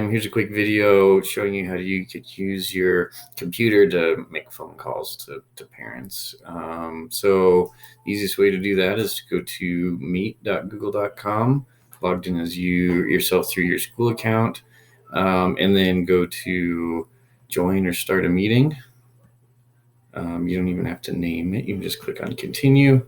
Here's a quick video showing you how you could use your computer to make phone calls to parents. So the easiest way to do that is to go to meet.google.com, logged in as yourself through your school account, and then go to join or start a meeting. You don't even have to name it. You can just click on continue.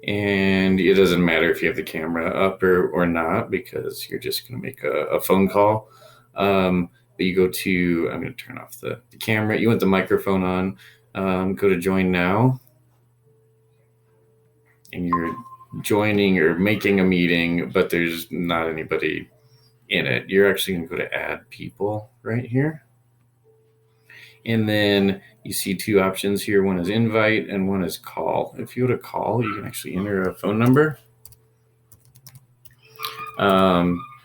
And it doesn't matter if you have the camera up or not, because you're just going to make a phone call. But you go to, I'm going to turn off the camera. You want the microphone on. Go to join now. And you're joining or making a meeting, but there's not anybody in it. You're actually going to go to add people right here. And then you see two options here. One is invite and one is call. If you go to call, you can actually enter a phone number.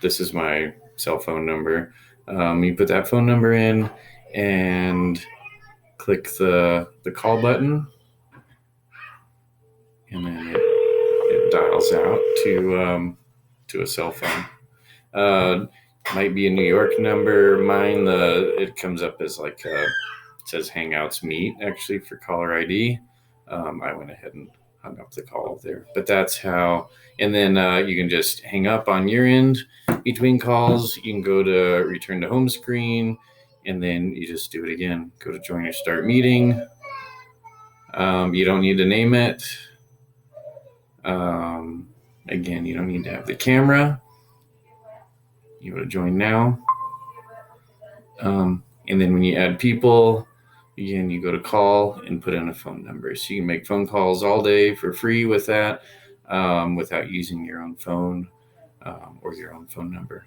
This is my cell phone number. You put that phone number in and click the call button. And then it dials out to a cell phone. Might be a New York number. Mine, it comes up as like it says Hangouts Meet actually for caller ID. I went ahead and hung up the call there, but that's how. And then you can just hang up on your end between calls. You can go to return to home screen, and then you just do it again. Go to join or start meeting. You don't need to name it. Again, you don't need to have the camera. You go to join now. And then when you add people, again, you go to call and put in a phone number. So you can make phone calls all day for free with that, without using your own phone or your own phone number.